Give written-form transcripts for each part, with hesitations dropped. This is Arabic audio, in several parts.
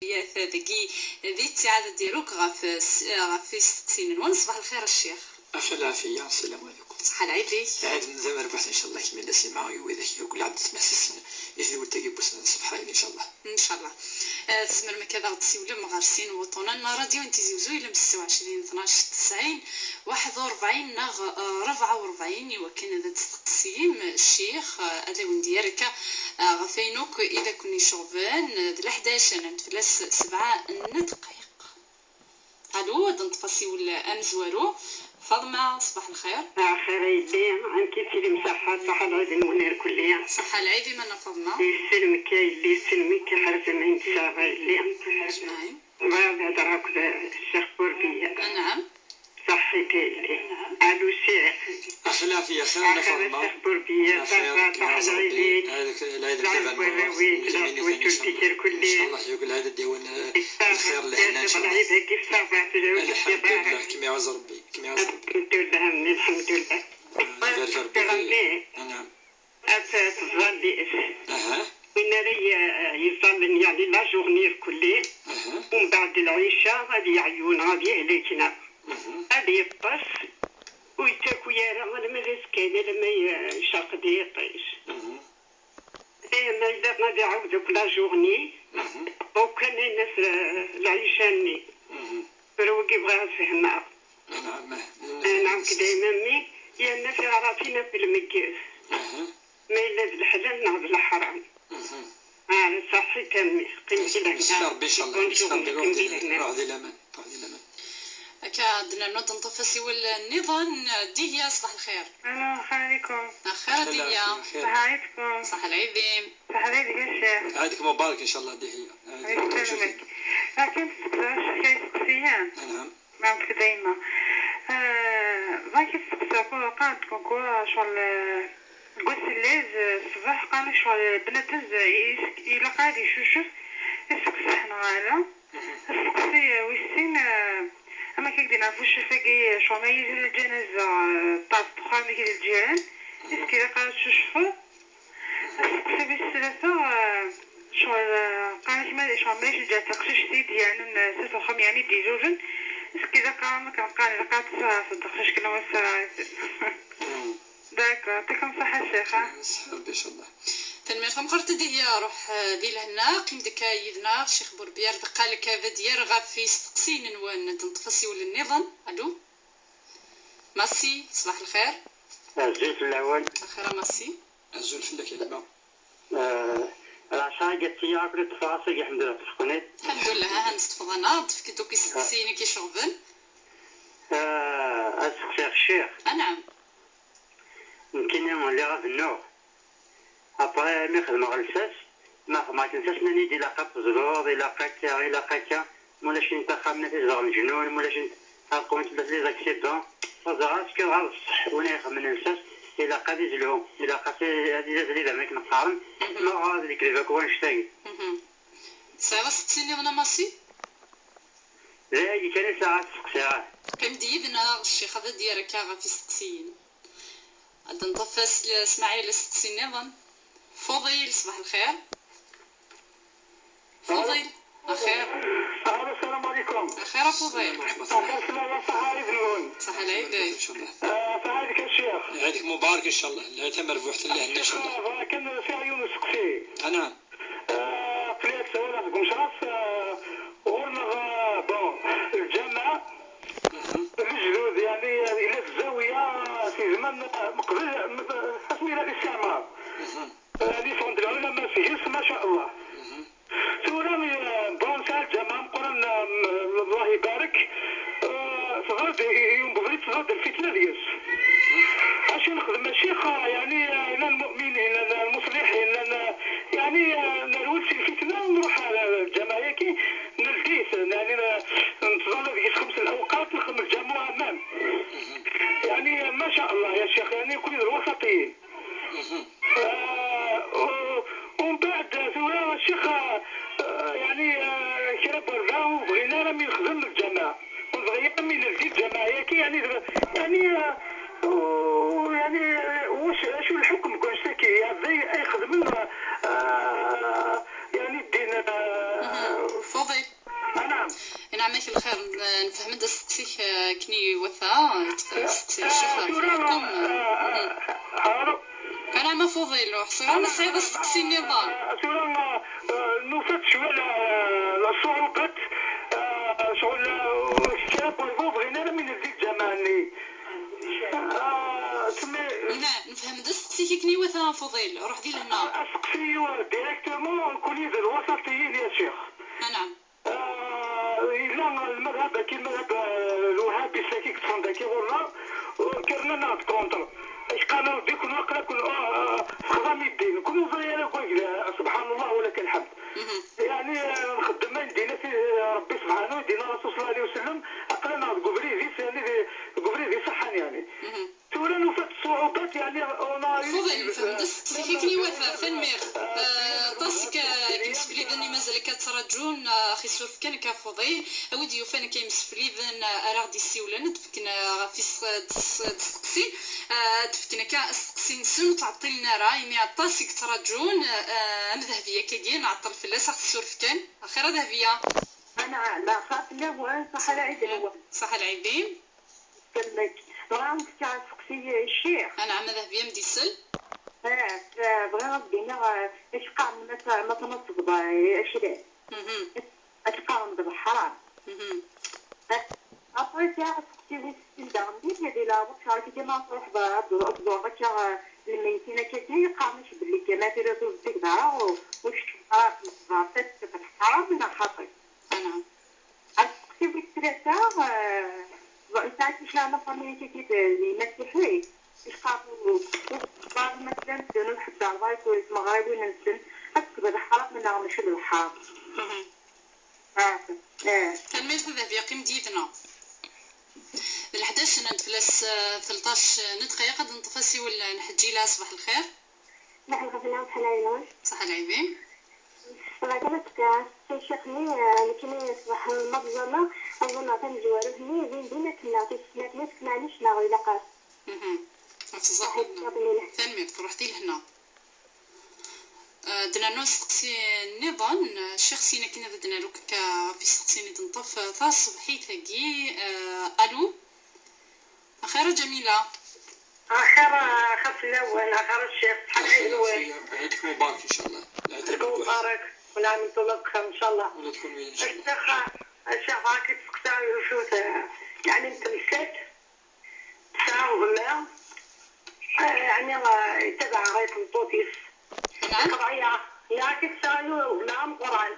ذكي ذي التعادة ديالوك غاف ستين صباح الخير الشيخ. أخي العافية، السلام عليكم. صحة العيدي. عاد من زمان ربحت إن شاء الله كمل سماع ويذاك كل عبد تسمع سن يفي وتجي بوس صباحين إن شاء الله. إن شاء الله. تسمر مكذا غتسي ولا مغارسين وطونا راديو انت زوزو إلى 26 12 90 41 نغ 44 يوكن هذا تقسيم الشيخ هذا ونديرك غفينوك إذا كوني شغفان د 11 نتفلس 7 دقائق. الو دنطفاسي ولا امزوارو فاطمه صباح الخير. خير يدي انت سيدي مساحه صحه العيد المنير كليا. صحه العيد من فاطمه. يسلمك يا اللي يسلمك حرز ما ينتسابع اللي. اجمعين. بعد هذا راك الشيخ بوربيه. نعم. صحيتي اللي. الو شيخ. اخي العافيه خير فاطمه. الشيخ بوربيه صحه العيد. هذاك العيد ديالنا ان شاء الله يقول هذا ديوان الخير اللي حنا ان شاء الله. العيد كيف صافعت الحمد لله كما يعز ربي كما يعز ربي. الحمد لله بارك ربي. نعم. أتظلي. وين ري يظل يعني لا جورني كلي. ومن بعد العشاء غادي يعيون غادي عليكنا. غادي يطس ويتاكو يا راه انا ما كاينه لما يشاق دي يطيش. ما إذا غادي يعاودو كل جورني وكان الناس العيشاني فروقي بغاها فهمها. نعم كدا مامي يا الناس عرفينا في المكيف ما إلا بالحلال نعم بالحرام. صحي تمي قيمتي لك ربي إن شاء الله روح الأمان كادنا نوض نطفسي والنظام ديا صباح الخير. الو عليكم. خير ديا. صحة عيدكم. صحة العيدين. صحة العيد يا شيخ. عيدك مبارك ان شاء الله دحيه. يسلمك. لكن كاين سقسيان. نعم. معك دايما. ما كيف تقول قاعد كوكو شغل قلت الليز الصباح قال شغل بنتز إلا قاعد يشوف يسقسي حنا غالا يسقسي ويسين أما كي نعرفوش فاقي شغل ما يجي الجنازة طاف بخار ما كي الجيران يسكي إلا قاعد تشوفو يسقسي بالثلاثة شغل قال كيما شغل ما يجي جا تقشيش سيدي يعني ستة وخم يعني دي جوجن يسكي إلا قال إلا قاعد تصدقش كنا وسا داك يعطيكم الصحة الشيخة. صحة ربي إن شاء الله. تنميتهم قرت ديا روح ذي لهنا قيمتك يدنا الشيخ بوربيار قالك هذا ديال غافي ستقسين نوان تنطفسي ولا النظام. الو ماسي صباح الخير. الزول في الأول. الخير ماسي. الزول في الكلمة. العشاء جات ياكل التفاصيل الحمد لله تفقني. الحمد لله ها نستفضنا ضفكتو كيستقسيني كي شغبن. أسقسي الشيخ. نعم. يمكن يولي غا في النوع أبغي ما يخدم غلساس ما تنساش ناني دي لاقا بزرور إلا قاكا مولاش انت خامنة تزغ الجنون مولاش انت قومت بس لي زاكسيدون وزغاس كي غا الصح وانا يخمن ننساس إلا قادي زلهم إلا قادي هادي زلي ماك نقارن ما غادي ديك لي فاكوان شتاي ساعة 60 وانا ماسي؟ لا هي كان ساعة سقسيها كم ديبنا الشيخ هذا ديالك غافي سقسيين عاد نطفس اسماعيل سقسي النظام. فضيل صباح الخير. فضيل اخير. السلام عليكم. اخير فضيل. صحة العيد. فهذيك الشيخ. عيدك مبارك ان شاء الله. لا تمر في وقت الله ان شاء الله. كان في عيون سقسي. نعم. قلت سوالا قمشراس ورنا بون الجامعة الجدود يعني الى الزاوية في زمان مقبل اسمي الى الاستعمار. هذه فوند العلماء فيه ما شاء الله. ثورة بون ساعة الجامعة مقرن الله يبارك صغرت يوم بغيت صغرت الفتنة ديالس. عشان نخدم الشيخ يعني انا المؤمنين انا المصلحين انا يعني نولد في الفتنة نروح على الجامعة كي نلتيس يعني نتظل في 5 الأوقات نخدم الجامعة أمام. يعني ما شاء الله يا شيخ يعني كل الوسطيين. ومن بعد ثورة الشيخ يعني كرا بردا وبغينا راه من نخدم الجامعة ونبغي من نلتي الجامعة كي يعني يعني واش شو الحكم كون شتكي يعني يخدم يعني الدين فضيل نعمك الخير نفهم دا سقسيك كني وثا سقسي الشيخ فيكم كان عما فضيل حصير انا سعيدة سقسي النظام سورة نفتش ولا الصعوبات شغل الشاب والفوض من الزيت جمالي نعم نفهم دا سقسيك كني وثا فضيل روح دي لهنا اسقسي ديريكتومون كونيز الوسطيين يا شيخ نعم إلا المذهب كالمذهب الوهابي ساكيك تصندكي ولا كرنا ناض كونتر اش قالوا ديك الوقت كل خدام الدين كل صغير سبحان الله ولك الحمد يعني نخدم دينا في ربي سبحانه دينا الرسول صلى الله عليه وسلم اقلنا قبريزي يعني قبريزي صحن يعني تولا نوفات الصعوبات يعني انا فضل فهمت سيكني وفاء فنمير طاسك كيمسفلي ذني مازال كترجون اخي سورف كان كفضيل اودي يوفان كيمسفلي ذن ارغ دي سيولن دفكنا في تسقسي دفكنا كاسقسي نسون تعطي لنا راه يمي طاسك ترجون ذهبيه كاين نعطل في لاس اخي سورف كان اخيرا ذهبيه انا لا خاف له صح العيد صح العيبين كملك بغاو تاع سقسي الشيخ انا عم ذهبيه مديسل بغا بدينا اش قام ما تنصب اشري اش قام بالحرام après ça سقسي ويستندامني هذه لا وقت كيما نروح بضرب كا الميتين كتير قامش باللي كما في رسول ديك دارا واش عرفت في الحرام من خاطر نعم سقسي بالثلاثه وإنسان إشارة فمية كتير المسيحي إشقاقه بعض مثلا دون حتى عضاي كويس مغاربي وننسن أكتب الحرام من نعم شو الحرام كان ميز ذهبية قيم ديدنا الحداش ندفلس 13 دقيقة نطفسي ولا نحجي لها صباح الخير نحن غفلنا صح العينون صح العيبين والله قلت شيخني لكني صباح المبزلة أظن تنجوارهني بين دينك نعطي سنات نسكنانيش ناغي لقاس صح ثانمير تروحتي لهنا دنا نوع سقسي النظام الشيخ سينا كنا بدنا لوك في سقسي نطف ثا صبحي تاقي الو اخيرا جميله اخر خف الاول اخر الشيخ صحيح الاول عيدك مبارك ان شاء الله عيدك مبارك والعام يطلق ان شاء الله ولا تكون وين ان شاء الله الشيخ راكي تسقسي وشوت يعني انت مسات تساوي يعني تبع غاية البوتيس قضية لكن تساوي نعم قرآن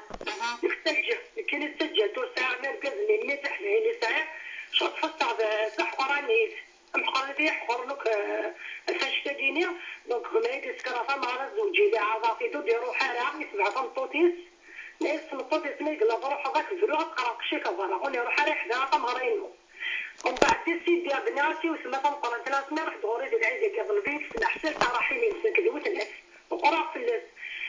يستجل كي يستجل توسع مركز اللي مسح اللي ساعة شو تفسر بصح قرآن يس قرآن فيه حقرنك الفشتة دينية دونك هما يتسكرفا مع زوجي اللي عضافي دو ديرو حالة يسمع فالبوتيس ناس البوتيس ما يقلب روح هذاك الفلوغ تقرأ شيكا فانا هوني روح على حدا تمهرينو ومن بعد سيدي بناتي وسمى تنقرا ثلاث مرات دوري ديال العيد قبل البيت في الاحسن راحين يسكدوا الناس وقرا في الناس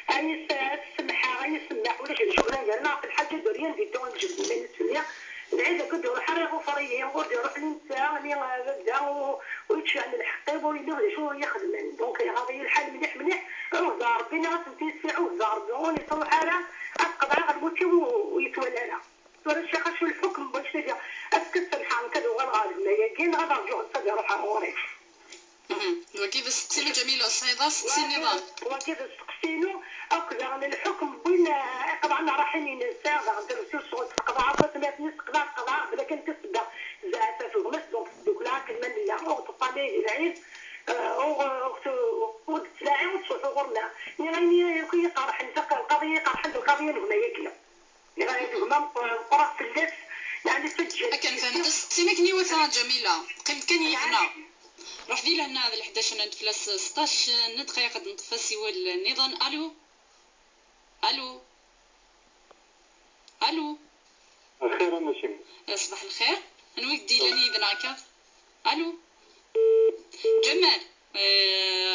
اي ساعات سمحها اي سمح ولا شي شغله ديالنا في الحاجه دوريا دي دون جبنا من السنيه العيد كنت نروح على غفريه ونقول يروح للنساء اللي غدا ويتشعل الحقيب ويلوه شو يخدم دونك هذه الحال مليح مليح روح ربي ناس تيسع وزار يصلح على اقضى غنموتي ويتولى لها ولا شي خاص الحكم باش تجي اسكت الحال كذا والغالب ما يجين غدا رجعوا تصدر روح على وكيف سقسينو جميله الصيدا سقسي النظام وكيف سقسينو اكثر عن الحكم بين قطعنا راحين الساعه عند الرسول صلى الله عليه وسلم قضاء ناس قضاء لكن تصدق زعفه في الغمس دوك لك المنيه او تطالي العيد او تلاعي وتصحوا غرنا يعني كي قرح نفق القضيه قرح القضيه هنا يكلا يعني هما قرا في الليل يعني سجل كان فهمت سقسينا كني وثا جميله قيمت كان يهنا روح دي لهنا هذا 11 نتفلس 16 دقيقة نطفسي والنظام الو الو الو اخيرا ماشي صباح الخير انا ودي لاني بناكا الو جمال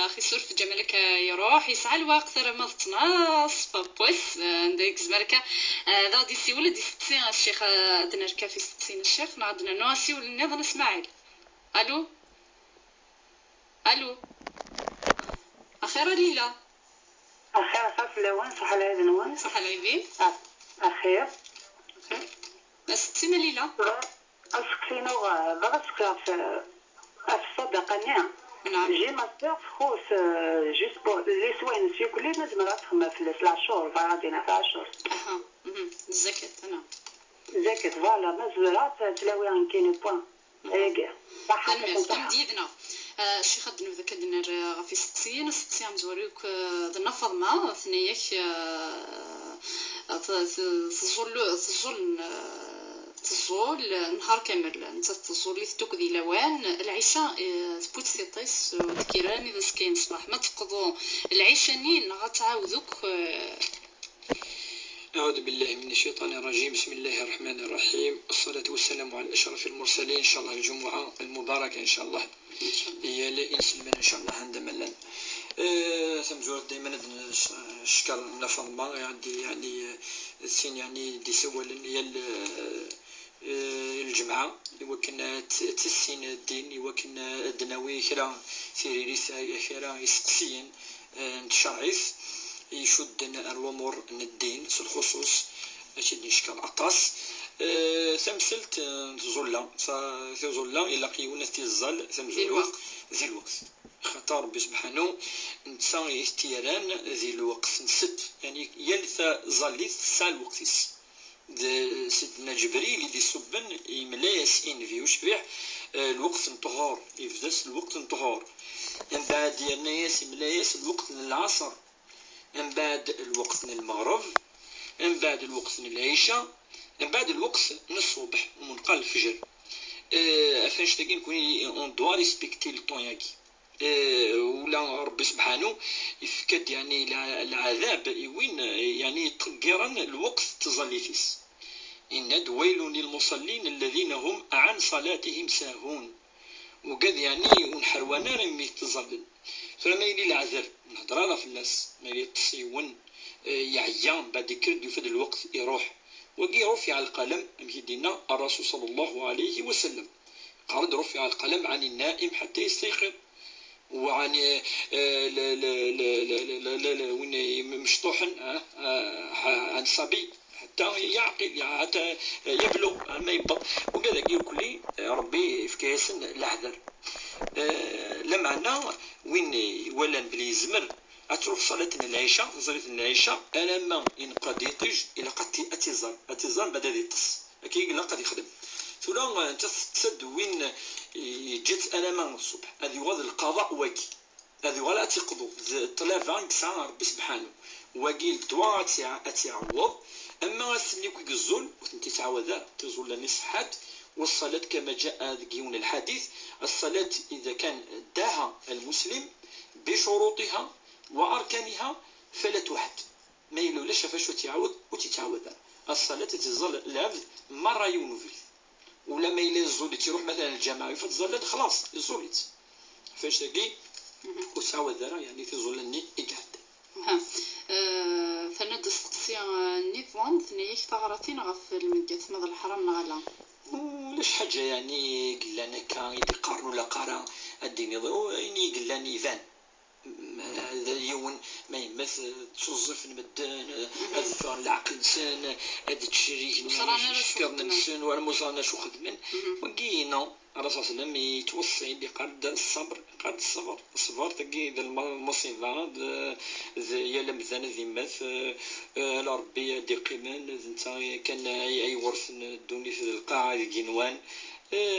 اخي سورف جمالك يروح يسعى الوقت راه ما تناص فبوس عندك زمالك هذا دي سي ولا دي سقسي الشيخ عندنا في سقسينا الشيخ عندنا نواسي والنظام اسماعيل الو الو اخيرا ليلى اخيرا صح لوين صح العيد نوين صح العيبين اخير ستي مليلة أسقسينو بغسك في الصدقة نعم جي ماستر خوس جيست بو لي سوين سيكولي نزمر تخدم في العشور غادينا في العشور الزكاة أنا زكاة فوالا مزورات تلاوي عن كاين بوان كان ديدنا شي خدنا ذاك الدنيا في ستين مزوريوك درنا فاطمة ثنياك تزول نهار كامل انت تزولي تدوك ذي لوان العشاء تبوت تيطيس وذكيران اذا كاين صباح ما تقضوا العشانين غتعاودوك. أعوذ بالله من الشيطان الرجيم. بسم الله الرحمن الرحيم. الصلاة والسلام على أشرف المرسلين. إن شاء الله الجمعة المباركة إن شاء الله هي لإنس المن إن شاء الله عندما لن ثم دائما نشكر نفضل يعني السين يعني دي سوى الجمعة وكنا تسين الدين وكنا الدناوي خيرا سيري خيرا يسقسين نتشرعيث يشد الأمور الدين في الخصوص أكيد نشكل أطاس ثمثلت تزولا إلا قيونا تيزال ثمزولو ذي الوقت خطر ربي سبحانه نتسا اختياران ذي الوقت نسد يعني يلثى ظليت سا الوقتيس سيدنا جبريل اللي صبن يملاس إن في وشبيح الوقت انطهار يفدس الوقت انطهار من بعد يملاس يملاس الوقت العصر من بعد الوقت المغرب من بعد الوقت العشاء من بعد الوقت الصبح ومنقال الفجر افاش تاكي نكون اون دوا ريسبكتي لو طون ياكي ولا ربي سبحانه يفكد يعني العذاب وين يعني تقرن الوقت تظليتيس إن ويل للمصلين الذين هم عن صلاتهم ساهون وقد يعني ونحروانا رمي تظلل فلما يلي العذر نهضر في الناس ما يتصيون يعيان بعد كرد يفد الوقت يروح وقي رفع القلم يدينا الرسول صلى الله عليه وسلم قال رفع القلم عن النائم حتى يستيقظ وعن وين مشطوح عن صبي حتى يعقل حتى يبلغ ما يبط وكذا كل ربي في كاس العذر لمعنا وين ولا بلي زمر أتروح صلاة العشاء أنا ما إن قد يطيج إلى قد أتزال بدأ يتص أكيد لا قد يخدم ثلا أنت تسد وين جت أنا ما الصبح هذه وضع القضاء واجي هذه ولا تقضوا الطلبة كسر ربي سبحانه واجي الدواء أتعوض أما سنيك الزول وأنت تعوذا تزول النصحات والصلاة كما جاء ذكيون الحديث الصلاة إذا كان داها المسلم بشروطها وأركانها فلا تحد ما يلولاش فاش تعاود وتتعاود الصلاة تظل العبد مرة يونفل ولما يلا الزول تروح مثلا الجامعة فتظل خلاص الزوليت فاش تجي وتعاود يعني تظلني إقعد فند استقصي النظام ثنيك ثغرتين غف المدة مضى الحرام نغلا ولاش حاجة يعني قلنا كان يقارنوا لا قارا الدين يعني قلنا نيفان هذا يون ما يمث توظف المدان هذا العقل انسان هذا التشريك شكرنا الانسان ولا مصانا شو خدمن وقينا الرسول صلى الله عليه وسلم يتوصي اللي قاد الصبر الصبر تقي ذا المصيبه يا لمزان ذي مث ربي دي قيمان انت كان اي ورث الدنيا في القاعه الجنوان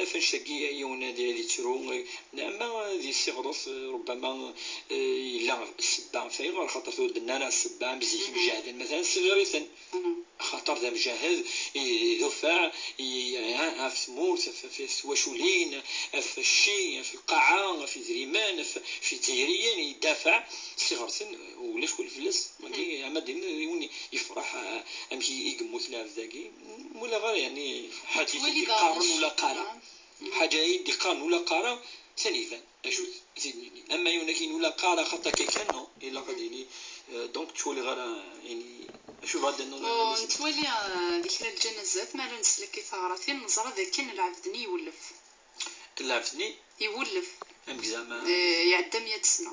فاش تلقى يونا ديالي ترو نعم ذي الصغرس ربما إلا السبع فيغ خاطر تودنا على السبع مزيك مجاهد مثلا صغيرة خاطر ذا مجاهد يدفع في ثموت في سواشولين في الشي في القاعة في زريمان في تيريان يدافع صغرة ولاش كل فلس عماد يوني يفرح أمشي يقموت لا ذاكي ولا غير يعني حاجة يقارن ولا قارن حاجة يدي قارن ولا قارن ثانيا أشوف زيدني أما يونكين ولا قارن خاطر كيكانو إلا قديني دونك تولي غير يعني أشوف هذا نتولي ذكرى الجنازات ما نسلك ثغرتين نزرى ذاك العبدني يولف العبدني يولف زعما يعدى 100 سنه.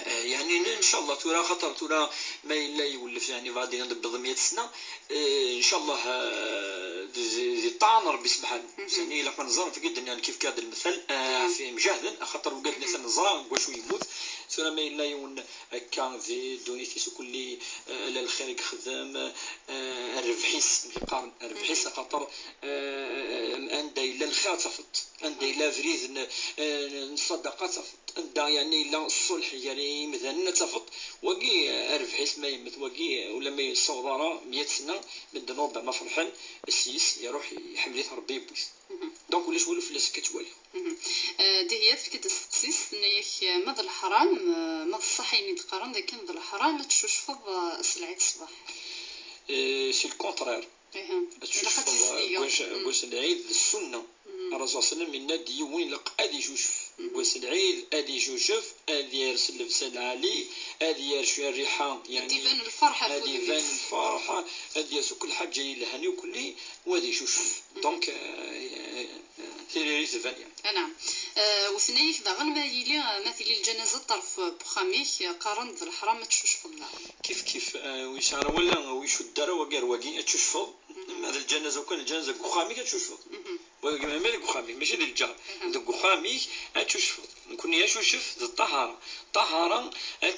يعني ان شاء الله تورا خاطر تورا ما الا يولف يعني غادي نضبط 100 سنه ان شاء الله زي طعن ربي سبحانه ثاني الا كنزار في الدنيا كيف كاد المثل في مجاهد خاطر وقال مثلا نزار واش يموت تورا ما الا يون هكا في دونيتي كل على الخير يخدم الربحيس يقارن الربحيس خاطر عند الا الخير تفط عند الا فريد الصدقه تفط عند يعني الا الصلح يعني مثلا تفط وكي الربحيس ما يمت وكي ولا ما يصورا 100 سنه من الذنوب ما فرحان السيس يروح يحمل ربي بوس دونك ولاش ولف فلاس كتوالي دي هي فكرة التخصيص نيك ماذا الحرام ماذا الصح يمين تقارن ذا كان ذا الحرام تشوفض سلعة الصباح سي الكونترير واش العيد السنه الرسول صلى الله عليه وسلم من ديوين لق ادي جوشف واش العيد ادي جوشف ادي يرسل لبسان علي ادي يرشي الريحه يعني يبان الفرحه ادي يبان الفرحه ادي كل حاجه يلهني وكلي وادي جوشف دونك تيريز فانيا نعم وثنيك ذا غن ما يلي مثل الجنازه طرف بخاميك قارن ذا الحرام ما تشوش فضلا كيف ويش انا ولا ويش الدار وقال واقي تشوش فض هذا الجنازه وكان الجنازه كخامي كتشوش فض وقال مالك كخامي ماشي ديال الجار داك كخامي تشوش فض نكون يا شوشف الطهاره طهاره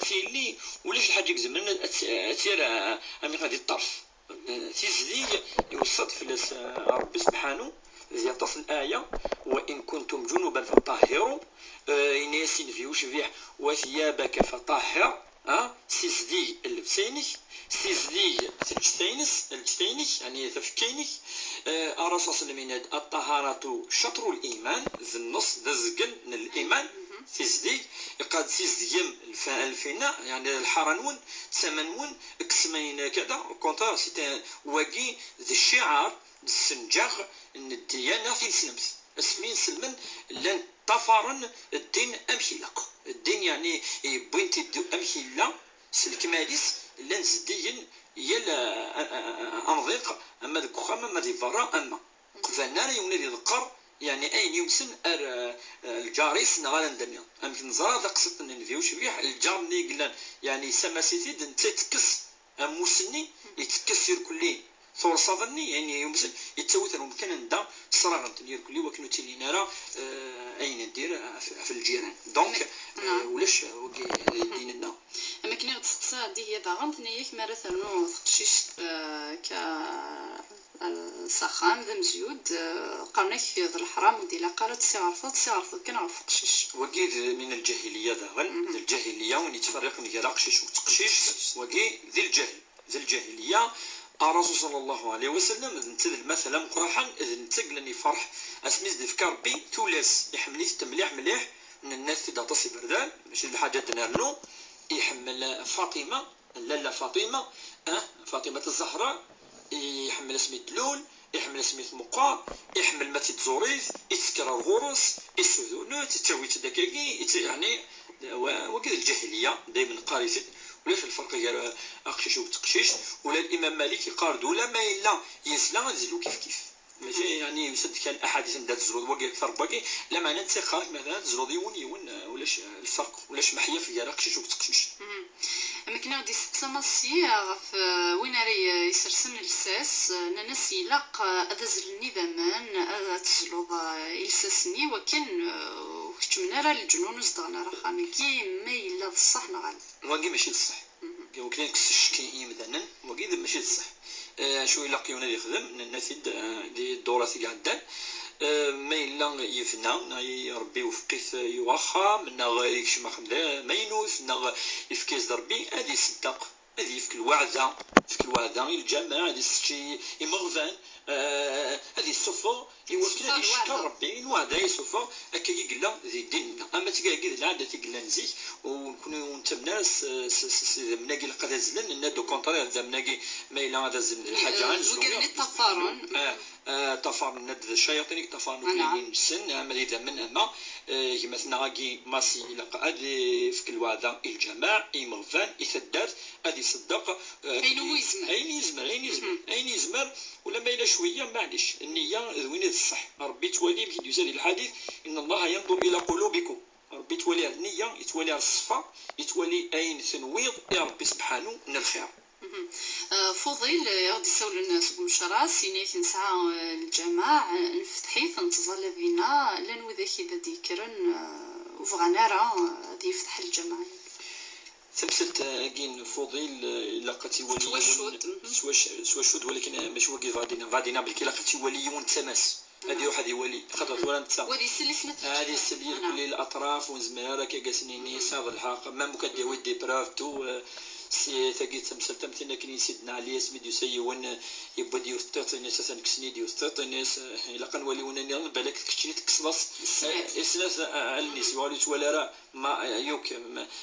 تيلي ولاش الحاجه زمن تسير امي غادي الطرف تيزدي يوصد في ربي سبحانه زي تصل الآية وإن كنتم جنبا فطهروا إن ياسين فيوش فيه وثيابك فطهر سيزدي اللبسينك سيزدي الجتينك يعني تفكينك الرسول صلى الله عليه وسلم الطهارة شطر الإيمان ذي النص ذا الزقن من الإيمان سيزدي يقاد سيزديم الفينا يعني الحرنون ثمنون اكسمين كذا كونتر سيتي واقي ذي الشعار السنجاغ ان الديانه في سلمت اسمين سلمن لن طفرن الدين امحلاق الدين يعني بوينت امحلا سلك ماليس لن زدين يلا انضيق اما ذاك خما ما دي فرا اما قفنا يوم اللي ذكر يعني اين يمسن الجاريس نغال الدنيا امكن نزرا ذاك قصه نفيو شبيح الجار اللي قلنا يعني سماسيتي تتكس موسني يتكسر كلي ثور صافني يعني يمسن يتسوت ممكن ندا صراغ ندير كلي وكنو تيلي نرى اين ندير في الجيران دونك ولاش ديننا اما كنا تسقسا دي هي باغنت نيك مثلا تقشيش ك السخان ذا مزيود قرنك ذا الحرام ودي لا قالت سي عرفت كان عرف قشيش وكيد من الجاهليه ذا الجاهليه وين يتفرق من قشيش وتقشيش وكي ذي الجاهليه الرسول صلى الله عليه وسلم نتذل مثلا مقرحا نتقلني فرح اسميز دفكار بي تولاس يحملني مليح من الناس في داطسي بردان ماشي الحاجات دنارنو يحمل فاطمه لاله فاطمه الزهراء يحمل سميت لول يحمل سميت مقار يحمل ماتي تزوريث يتسكر الغرس يسذونوت تاويت دكاكي يعني وكذا الجاهليه دائما قاريت ولاش الفرق غير اقشيش وتقشيش ولا الامام مالك يقارد ولا ما الا يسلا نزلو كيف ماشي يعني يسد كان احاديث ندات الزرود وكي اكثر باقي لا معنى نتسخا مثلا زرود يون ولاش الفرق ولاش محيا في غير اقشيش وتقشيش اما كنا غادي تسماسي غف وين راه يسرسن الساس ناس يلاق ادز النظامان تزلوض الساسني وكان وكتمنا راه الجنون وصدغنا راه خامي كي ما الا الصح نغال واقي ماشي الصح وكاين كسشكي مثلا واقي ماشي الصح شو يلاقيونا اللي يخدم من الناس دي الدورات قاعدة ما إلا يفنى ربي وفقيت يوخا منا يكشف ما خمدا ما ينوث منا يفكيز ربي هذه يصدق هذه يفك الوعدة الجماعة هذه الشيء يمغفان هذه الصفة يوكل هذه يشكر ربي الوعدة يصفة هكا يقلا ذي ديننا أما تلقى العادة تقلا نزيك ونكونوا نتبنا مناقي القدا زلن إن دو كونترير ذا مناقي ما إلا هذا زلن الحاجة وكذا التفارن تفارن ند الشياطين تفارن كلين السن أما إذا من أما مثلا غاكي ماسي لقى هذه في الوعدة الجماع يمغفان يثدات هذه يصدق اين يزمر ولا ما الا شويه معليش النيه وين الصح ربي توالي بكي يسال الحديث ان الله ينظر الى قلوبكم ربي توالي على النيه يتوالي على الصفا يتوالي اين تنويض يا ربي سبحانه من الخير. فضيل غادي يسول الناس بمشرا سينيت نسعى الجماع نفتحي تنتظر بينا لان وذاك اذا ذكرن وفغانا راه غادي يفتح الجماع ثمثلت كين فضيل لقتي ولي سواشود ولكن ماشي واقف غادينا بالكي لقتي ولي تماس هذه واحد يولي خطرت ولا نتا هذه السليه كل الاطراف ونزمها راك قاسنيني صاد الحق ما ممكن ودي برافتو سي ثقيت تمثل تمثلنا كني سيدنا علي سميدو سيون يبدا ديو ستاتني اساسا كسني ديو ستاتني الا كنولي ونني بالك كشتي تكسبص اسلاس الناس وليت ولا راه ما يوك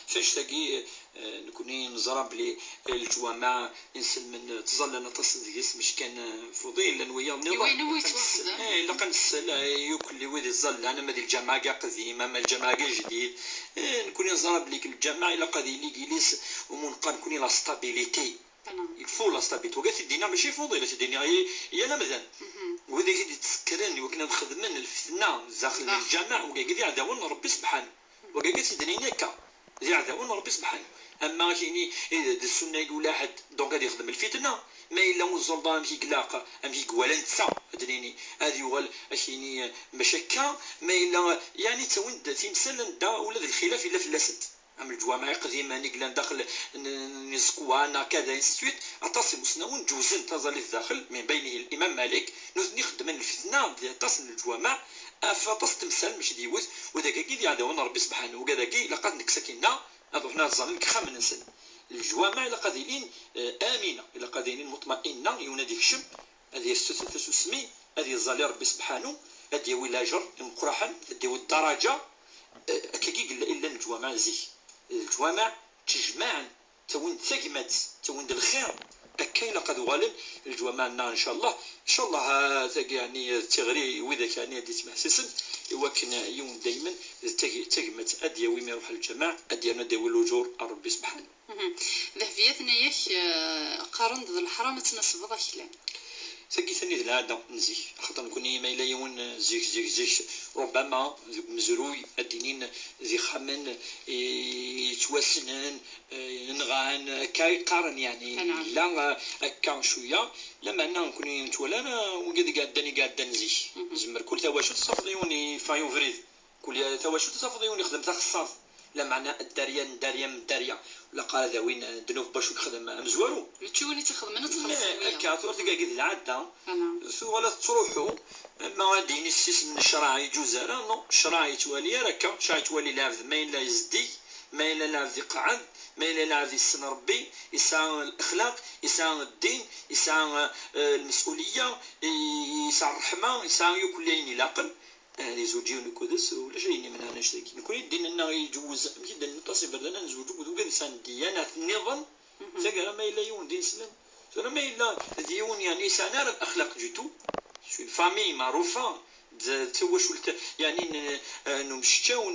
فاش تلاقي نكوني نزرب لي الجوامع انسان من تظل انا تصل مش كان فضيل لان ويا وين هو يتوحد الا كنسل يوك اللي ودي الظل انا ما ديال الجامعه كاع قديمه ما الجامعه كاع جديد نكوني نزرب ليك الجامعه الا قادي لي جليس ومنقى نكوني لا ستابيليتي يفو لا ستابيليتي وقالت الدنيا ماشي فضيله الدنيا هي لا مزال وهذا اللي تسكرني وكنا نخدمن الفتنه داخل الجامع وقاعد يعداون ربي سبحانه وقاعد الدنيا هكا يعداون ربي سبحانه اما كايني السنه يقول احد دونك غادي يخدم الفتنه ما الا والزنبان مشي قلاقه مشي قوالا نتسا ادريني هذه يقول كايني مشكا ما الا يعني توند تمثال دا ولا الخلاف الا في اللسد ام الجوامع قديمه نقلا داخل نسكوانا كذا انستيت اتصل مسنون جوزن تظل الداخل من بينه الامام مالك نخدم الفتنه تصل الجوامع فتصل تمثال مش ديوث وذاك كي يعدون ربي سبحانه وكذا كي لقد نكسكنا هنا الظن كخمن نسن الجوامع الا قادرين امنه الا قادرين مطمئنه ينادي الشم هذه تسمي هذه الظل ربي سبحانه هذه ولاجر مقرحا هذه الدرجه كي الا الجوامع زي الجوامع تجمعا تون ثقمت تون الخير كاين لقد غالب الجوامع ان شاء الله يعني تغري وذاك يعني ديت محسسن ولكن يوم دائما تجمت اديا وين يروح الجماع اديا نداوي الاجور ربي سبحانه ذهبيتنا ياك قارن ذو الحرام تناسب ذا كلام ثقي ثاني العاده نزيك خاطر نكوني ما الا يون زيك ربما مزروي الدينين ذي خمن يتوسنن نغان كاي قارن يعني لا هكا شويه لما انا نكوني نتولانا وقد قاعد نزيك زمر كل تواشد تصفضيوني فايو فريد كل تواشد تصفضيوني خدم تخصص لا معنى الداريه ولا قال ذا وين دنوف باش نخدم مزوارو تشوني تخدم انا تخلص هكا تلقى قد العاده ولا تروحوا ما ديني السيس من الشرع يجوز نو الشرع يتوالي راكا شرع يتوالي لعبد ما الا يزدي ما الا لعبد يقعد ما الا لعبد يسن ربي يسعى الاخلاق يسعى الدين يسعى المسؤوليه يسعى الرحمه يسعى كلين العقل لي زوجي ونكودس ولا شيء من هنا شتي نكون الدين انه يجوز جدا نتصف لنا نزوجوا بدو انسان ديانه النظام تلقى ما الا يون دين اسلام ما الا ديون يعني سنرى الاخلاق جيتو شو فامي معروفه توش يعني نمشيو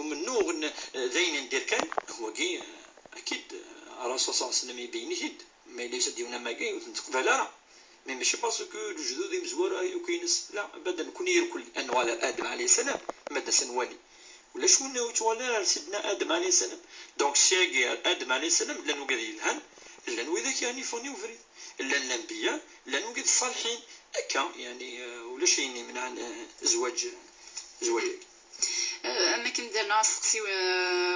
منو زين ندير كان هو كي اكيد الرسول صلى الله عليه وسلم يبين جد ما ليس ديونا ما كاين وتقبل راه مي ماشي باسكو الجدود مزوار يكينس لا ابدا نكون يركل انواع ادم عليه السلام ماذا سنوالي ولا شكون يتولى سيدنا ادم عليه السلام دونك شاقي ادم عليه السلام لانه قال يلهن لانه ذاك يعني فاني وفريد الا الانبياء لانه قد الصالحين هكا يعني ولا شيء من عن زواج اما كي درنا سقسي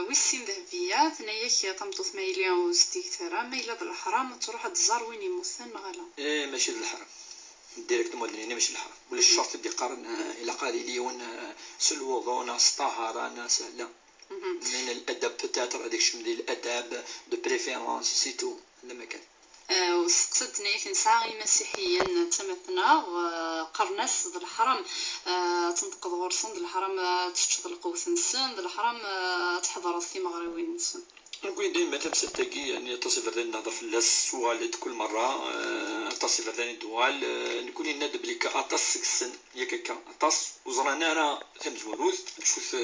ويسين ذهبيه ثنايا طمطوط مايليا وستيكترا مايلا الحرام تروح تزار وين يمثل غلا ماشي الحرام ديريكت مودلين ماشي الحرام ولا الشرط بدي قارن الى قال لي ون سلوض ناس طهاره ناس لا من الادب بتاتر هذاك الشيء ديال الاداب دو بريفيرونس سيتو لما كان وسقسدنا كنساغي مسيحيا تمثنا قرناس ذا الحرام تنتقض غرسن ذا الحرام تشتغل القوس نسن ذا الحرام تحضر في مغربين نسن نقول ديما تمسكي يعني تصف ذا النهضه في اللاس والد كل مره تصف ذا الدوال نكون ندب لك اطس السن ياك هكا اطس وزرانا راه تمزوروث تشوف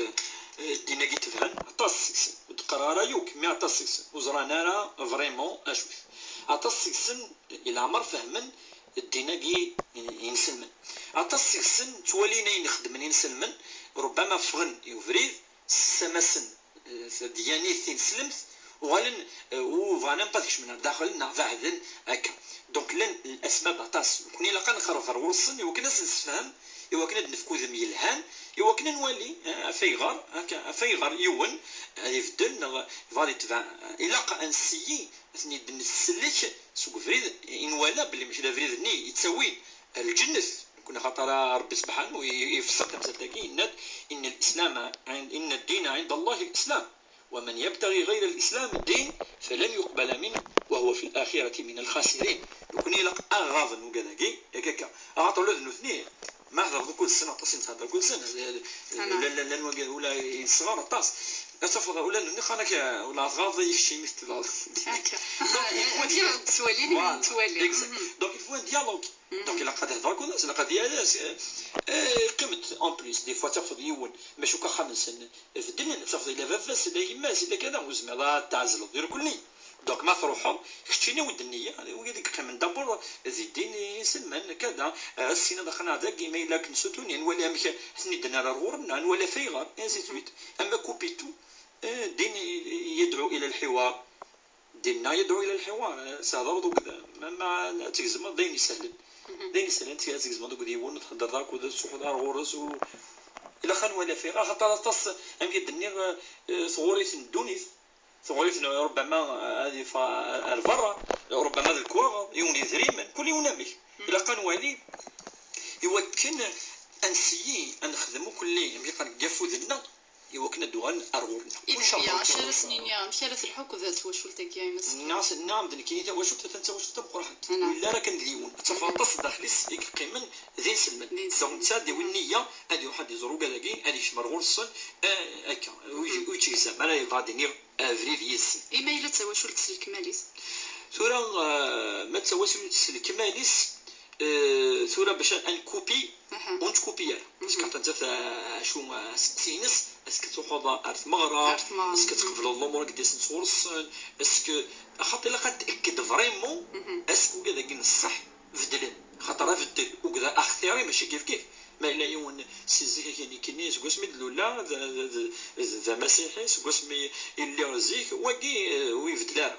دينا كي تفهم عطاس تقرا يوك مي عطاس وزرانا راه فريمون اشوف عطاس الى عمر فهمن دينا كي ينسلمن عطاس تولينا يخدم ينسلمن ربما فغن يفريد سمسن دياني تنسلمت وغالن وفانا مبادكش من داخل نعفاعدن هكا دونك لان الاسباب عطاس كوني لاقا نخرف الورصن يوكنا نسفهم يوكنا نفكو ذم يلهان يوكنا نولي فيغار هكا فيغار يون هذه في الدن فالي تبع الا انسيي ثني نسلك سوق فريد ان ولا بلي مش فريد ني يتسوي الجنة كنا خاطر ربي سبحانه يفسر تمسكي ان الاسلام ان الدين عند الله الاسلام ومن يبتغي غير الإسلام الدين فلن يقبل منه وهو في الآخرة من الخاسرين. لكن يلق أغاظ وكذاكي هكاكا أعطوا له ذنوثني ما هذا كل سنة تصين هذا كل سنة لا نوجد ولا ينصغر الطاس أتفضل ولا نخانك ولا أغاظ يشي مثل هذا. ديال تولي تولي. Donc il faut un dialogue. Donc إلا قد هذا كل إلا قد ياس قيمت أن بليس دي فوا تاخذ يون ماشي كا خمس في الدنيا تاخذ إلا فاس إلا يماس إلا كذا وزميلا تعزل دير كلني. دونك ما تروحوا خشينا ود النية وقالك من دبر ذي الدين سلمان كذا السنة دخلنا هذا كيما إلا كنسوتوني ولا مش حسني دنا رغورنا ولا فيغار انسي تويت أما كوبيتو دين يدعو إلى الحوار ديننا يدعو إلى الحوار سهضر دوك ما تجزم دين يسهل دين يسهل أنت تجزم دوك ديون تهدر ذاك ودا تسوح دار غورس و إلا خان ولا فيغار خاطر تص أم يدني ثغوريث دونيث ثغوريث ربما هذه الفرة ربما الكوغ يوني ذريما كل يونامي إلا كان والي يوكن أنسيي أنخدمو كل يوم قال قفو ذنا يوكن دوغان أرغورنا إذا عشر سنين يا مشارة الحكو ذات واش ولتاكي ناس نعم دنكيني واش تنسى واش تبقى ولا راه كنديون تفاطس داخليس يقيمن ذي سلمن دونك تادي والنية هادي واحد يزورو كذاكي هادي شمر غورصن هكا ويجي زعما راه يفاديني افريد يس إما إلا تسواش ولتسل الكماليس ثورة ما تسواش ولتسل الكماليس ثورة باش انكوبي ونتكوبيها باسكو انت شو سينس اسكو تاخذ ارث مغرى اسكو تقبل الامور قداش نصورص اسكو خاطر الا كتاكد فريمون اسكو كذا كنصح فدلن خاطر فدل وكذا اختياري ماشي كيف ما الا يون سيزيك يعني كنيس قسمي دلولا ذا مسيحي قسمي اللي رزيك واقي ويفدلا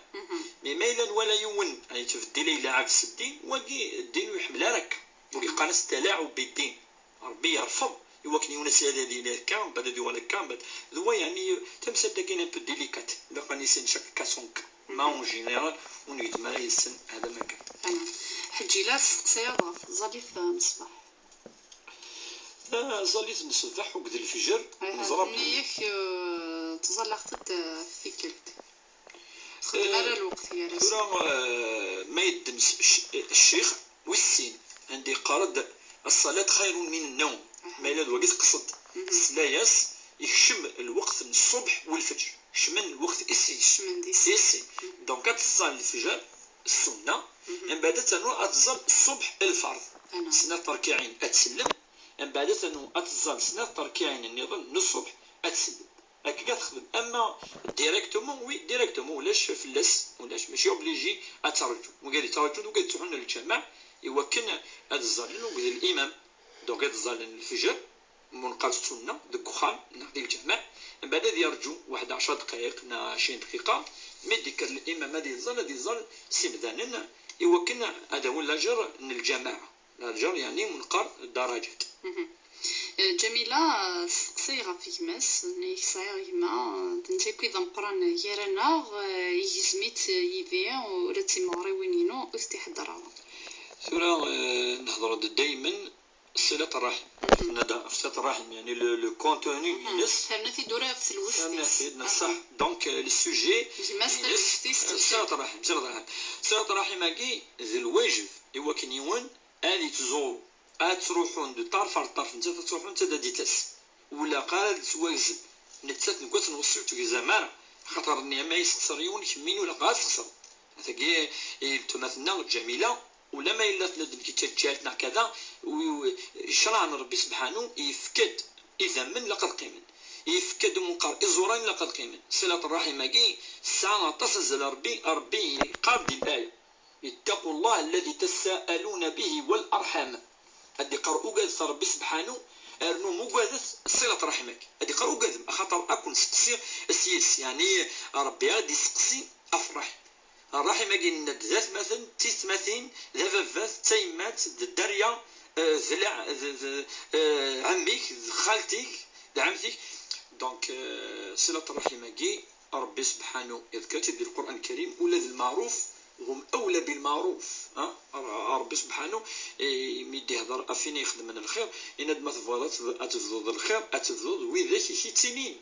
مي ما الا ولا يون يعني تفدل الى عكس الدين واقي الدين ويحمل راك وكي قانس التلاعب بالدين ربي يرفض يوكني وناس هذه كام بعد دي ولا كام بعد ذو يعني تمسد كاين ان بو ديليكات باقي نسين شاك كاسونك ما اون جينيرال ونيت ما يسن هذا ما كان حجي لا سقسيضه ظليف مصباح ظليت نصبح وقد الفجر نضرب نيك تزلقت في كلت خدنا الوقت يا رسول ما يدنس الشيخ والسين عندي قرض الصلاة خير من النوم ما إلا الوقت قصد سلاياس يخشم الوقت من الصبح والفجر شمن الوقت إسي دونك أتصل الفجر السنة من بعد تنو أتصل الصبح الفرض سنة تركيعين أتسلم من بعد تنو أتصل سنة تركيعين النظام الصبح أتسلم هكا كتخدم اما ديريكتومون وي ديريكتومون ولاش فلاس ولاش ماشي اوبليجي اترجو وقال يترجو وقال تروحون للجماع يوكن هذا الظالم وقال الامام دونك هذا الظالم الفجر منقذ السنه دكخان نحضي الجماع من بعد يرجو واحد 10 دقائق 20 دقيقه مي ديك الامام هذه الظل سيبدان يوكن هذا هو الاجر من الجماعه الاجر يعني منقر الدرجات جميلة سقسي فيك ماس نيك ساير ما تنتي إذا مقران يرانا يجزميت يبيع ولا تيمغري وينينو استحضر ثورة نهضر دائما صلة الرحم صلة الرحم يعني لو كونتوني ينس فهمنا في دورة في الوسط فهمنا في صح دونك السوجي صلة الرحم صلة الرحم هاكي ذي الواجب هو كنيون هادي تزور تروحون دو طرف على طرف انت تروحون انت ديتاس ولا قال تواجب نتات نقول نوصل تو زمان خاطر النعمه يسخسر يون كمين ولا قال تخسر هذاك تمثلنا جميله ولا ما الا تندم كي تجالتنا كذا شرع ربي سبحانه يفكد اذا من لقد قيمن يفكد منقر إزورين لقد قيمن صلة الرحم كي الساعة تصل ربي قارد الآية اتقوا الله الذي تساءلون به والأرحام هذه قرؤوا قاذ ربي سبحانه أرنو مقاذ صلة رحمك هذه قرؤوا قاذ أخاطر أكون سقسي السيس يعني ربي غادي سقسي أفرح الرحمة كي ذات مثلا تيثمثين ذفافات تيمات الدريا ذلع عميك خالتك عمتك دونك صلة الرحمة كي ربي سبحانه يذكر في القرآن الكريم ولاد المعروف هم أولى بالمعروف ربي سبحانه ميدي هضر أفين يخدم من الخير إن ما تفضل أتفضل الخير أتفضل وذاك كيتسنين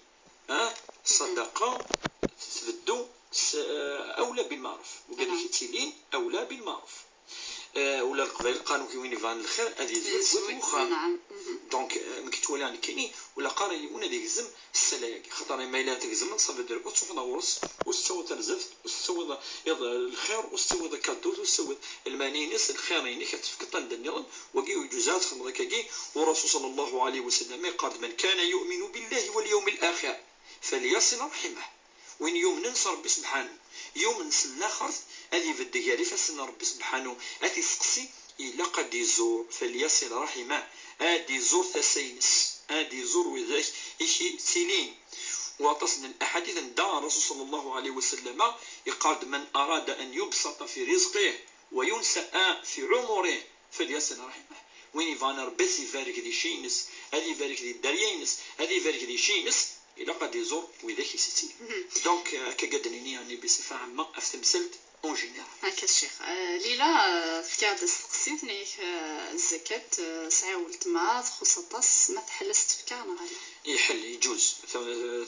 صدقة تفدو أولى بالمعروف وقال كيتسنين أولى بالمعروف ولا القبائل قالوا كي وين يفان الخير هذه زوج مخام دونك ما كيتولى كاينين ولا قاري ونا ديك الزم السلايا خاطر ما الا تكزم تصاب دير وتروح نورس واستوى تنزف واستوى الخير واستوى كادو واستوى المانينس الخيرين كتفك طندنيرن وكي جزات خمر كي ورسول صلى الله عليه وسلم قال من كان يؤمن بالله واليوم الاخر فليصل رحمه وين يوم ننصر ربي سبحانه يوم نسلنا خرث هذه في الدجاري فسنا ربي سبحانه هذه سقسي إلا قد يزور فليصل رحمه هذه يزور ثسينس هذه يزور وذاك إشي سيلين وتصل الأحاديث دعا الرسول صلى الله عليه وسلم يقال من أراد أن يبسط في رزقه وينسأ في عمره فليصل رحمه وين يفان ربي يبارك ذي شينس هذه يبارك ذي دريينس هذه يبارك ذي شينس إلا قد يزور وذاك يستي دونك كقدرني يعني بصفة عامة أفتمثلت اون جينيرال هكا الشيخ ليلى فكاد استقسيتني الزكاة سعاولت ما تخص الطاس ما تحلست فكا انا غالي يحل يجوز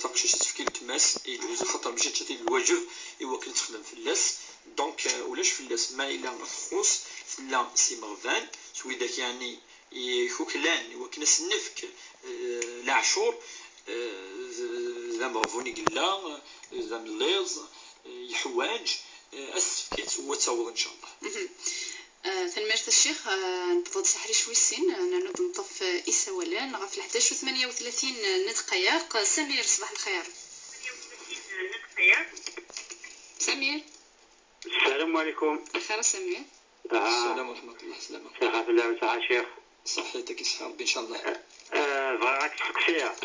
تقشيش تفكير تماس يجوز خاطر مشيت تشتي الواجب ايوا كنت تخدم في اللاس دونك ولاش في اللاس ما الا مخصوص لا سي مغفان سويداك يعني يخوكلان وكنس نفك العشور زعما فوني قلا زعما الليز يحواج أسفكت وتعوض إن شاء الله. تنميرت الشيخ نبغى تسحري شوي السين نعود نطف إيسا ولان غا في 11 و 38 دقائق سمير صباح الخير. سمير. السلام عليكم. بخير سمير. السلام ورحمة الله السلامة. صحة الله وسعة شيخ. صحتك يصحى ربي إن شاء الله. بغاك تسقسيها.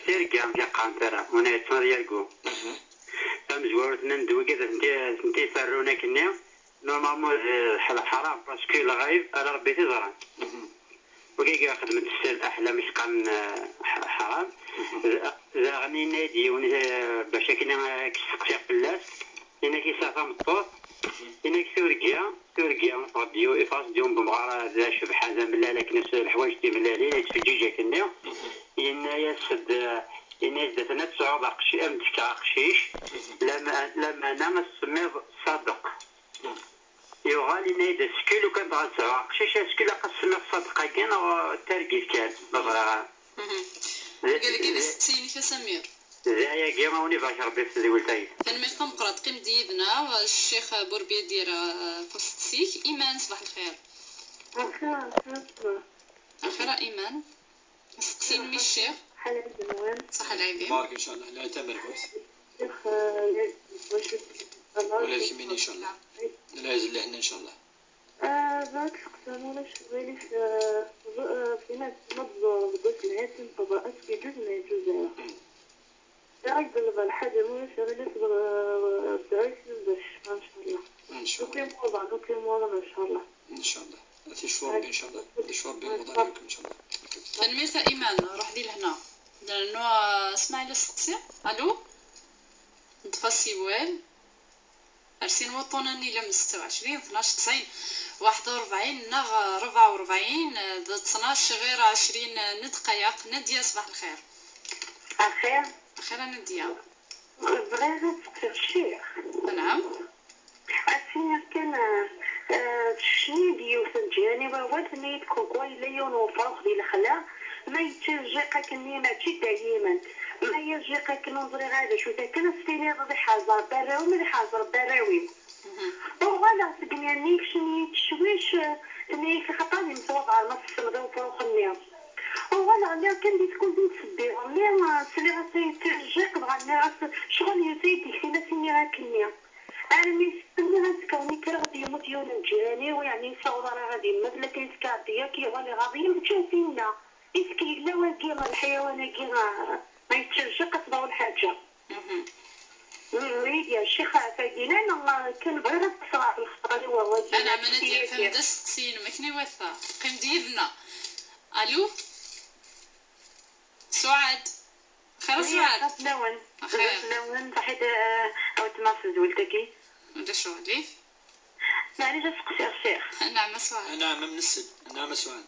سيركي عم يقام ترى وانا يتمر يرقو. مزورت ندوي كذا انتي فرونا كنا نورمالمون حرام باسكو لا غايب على ربي تزرع وكي خدمت السر احلى مش كان حرام زاغني نادي باش كنا كسقسي فلاس هنا كيسافا مطوط هنا توركيا راديو افاس ديوم بمغاره ذا شبحه زعما لكن الحوايج دي ملالين تفجيجه كنا هنا يسد الناس داتنا تصعب قشي امتك قشيش لما انا نسمي صادق يغالي نايد سكيلو كان بغا تصعب قشيش سكيلو قسمي صادقه كان ترقيت كان بغرا قال كذا 60 كسمير زايا كيما وني باش ربي يسدي ولتاي تنميركم قرات قيم ديدنا الشيخ بوربيه دير فاستسيك ايمان صباح الخير اخيرا ايمان سقسين من الشيخ حالة الزنوان صح العيبين بارك إن شاء الله لا تمر بس شيخ ولا الكمين إن شاء الله لا يزل لحنا إن شاء الله ذاك شخصنا شغالي في ناس نبض بدوش الهاتم فضاءات في جزء ما يجوز أقدر بالحاجة مو شغالي بدعيش نبدأ إن شاء الله إن شاء الله نكلم وضع إن شاء الله إن شاء الله تشوار بي إن شاء الله تشوار بي موضوع إن شاء الله تنميرة إيمان روح دي لهنا لأنه اسمعي للسقسي ألو نتفاسي وين أرسين وطناني لم 26 12 90 41 نغ 44 12 غير 20 دقائق ندية صباح الخير الخير أخيرا ندية بغيت نسقسي الشيخ نعم أسير كان شنو ديوثن جاني ووالد نيت كوكوي ليون وفرق دي الخلا ما يتجيقا كني ماشي دايما ما يجيقا كننظري غادا شو تاكن ستيني رضي حاضر براوي من حاضر براوي وغالا سقني نيك شني تشويش نيك خطاني متوقع نص مدو فوق النيا ولا انا كان تكون بنت صديقه ما سلي غاسي ترجع بغا شغل يزيد فينا سيني راكني انا مي سني غتكوني كرا غادي يموت يوم جاني ويعني صوره راه غادي مثلا كيتكاديا كيغالي غادي يمشيو فينا يسكي لا واكي الحيوان كي ما يترجع قصبه الحاجه نريد يا شيخ فايدينا انا كنبغي غير الصراحه في الخطره هو انا ما ندير فهم دست سين مكني وثا قيم ديبنا الو سعاد خير سعاد نون خير نون صحيت او تماصل ولدكي انت شو عليك معليش اسقسي يا شيخ نعم سعاد نعم من السد نعم سعاد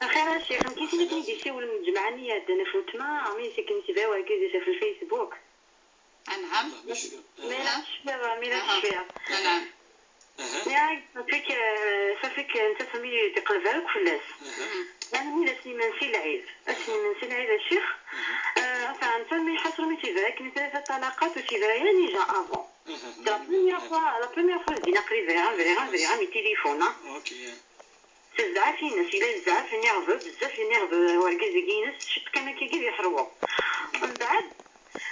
خير يا شيخ كيف نتيجي شي ولا مجمعني انا فوتما عمي سكنتي باوا كيجي في الفيسبوك نعم ميلاش فيها نعم ياك صافيك انت سمي تقلبها لك فلاس انا ميلا سليمان سي العيد سليمان سي العيد الشيخ فانت مي حصر مي تيفاك مي ثلاثه طلقات وتيفا يعني جا افون لا بروميير فوا دينا قريبه مي تليفون اوكي بزاف الناس الا بزاف نيرفو بزاف نيرفو وركز كينس شفت كما كيجي يحروا من بعد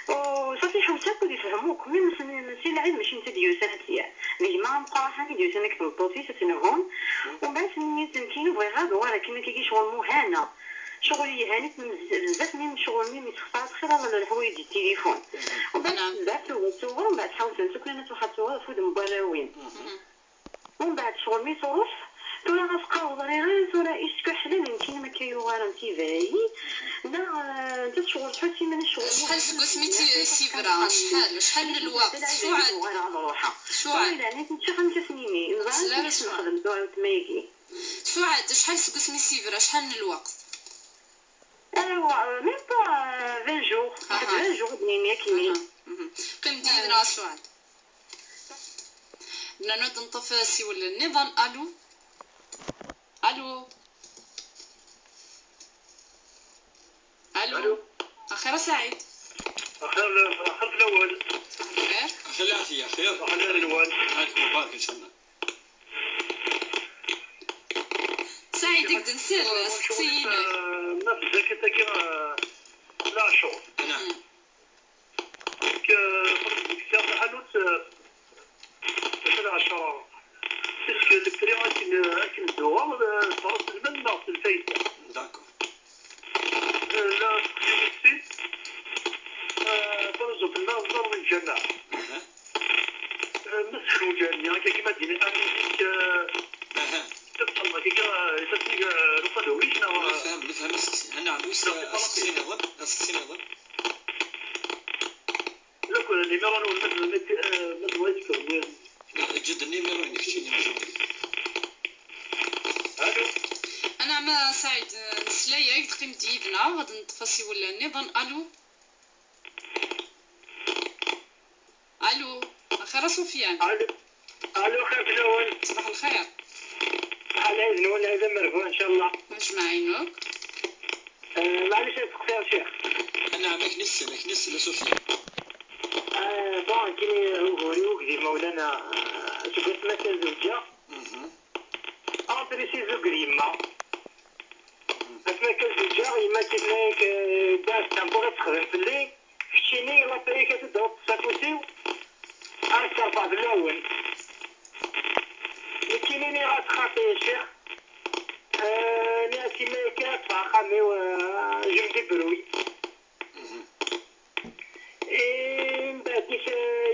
وصافي حوساك يفهموك مي سي العيد ماشي نتا ديوسانات ليا مي ما مقراحه ديوسانك في البوطي ستنهم ومن بعد سميت نتينو بغي غاب ولكن ما كيجي شغل مهانه شغل يهانيك بزاف من شغل مي تخطات خير على الحوايج التليفون ومن بعد بزاف صور ومن بعد حاولت نسكن واحد صور فود مبالوين ومن بعد شغل مي صوروش تولا غتبقى ضريره تولا ايش حلال يمكن ما كيوغار انت فاي لا انت شغل حسي من الشغل شحال سميتي سيفرا شحال الوقت سعاد يعني كنت شحال كسنيني نزار نخدم دوا تمايكي سعاد شحال سمي سيفرا شحال الوقت ايوا ميم با 20 جور 20 جور دنيا كيمين قيم ديدنا سعاد بدنا نود نطفي سي ولا النظام الو الو الو اخيرا سعيد اخر الاول خير خير العافيه خير اخر الاول عاد مبارك ان شاء الله سعيد يقدر نسال ستين ما بزاف كي لا شغل نعم كتاب الحانوت مثلا 10 باسكو الكري اكل الدواء فرص المن ناقص الفايدة داكور لا تقسيم فرص في النار ضرب الجماعة مسخ وجاني هكا كيما دينا أمريكيك تبقى ما كيكا تسميك رقدو ويش نفهم نعم ويش أسقسين يظن لكن النيميرو مثل واجب جد النيميرو إنك تشيني الو انا مع سعيد نسلايا يقيم ديبنا غادي نطفاسي ولا النظام الو اخيرا سفيان الو خير الاول صباح الخير على اذن ولا اذا مرفوع ان شاء الله مجمعينك معليش تقصير يا شيخ نعم مكنس لسفيان بون كيني هوريوك دي مولانا شكون مثل زوجة انتريسي زوج ديما اسمها كزوجة يما كيفناك داز تنبغي تخدم في الليل فشيني لا طريق كتضرب تسافوسيو ترفع في الاول لكنني غتخاطي يا شيخ ناسي ما كاتفا خامي جو ديبروي من بعد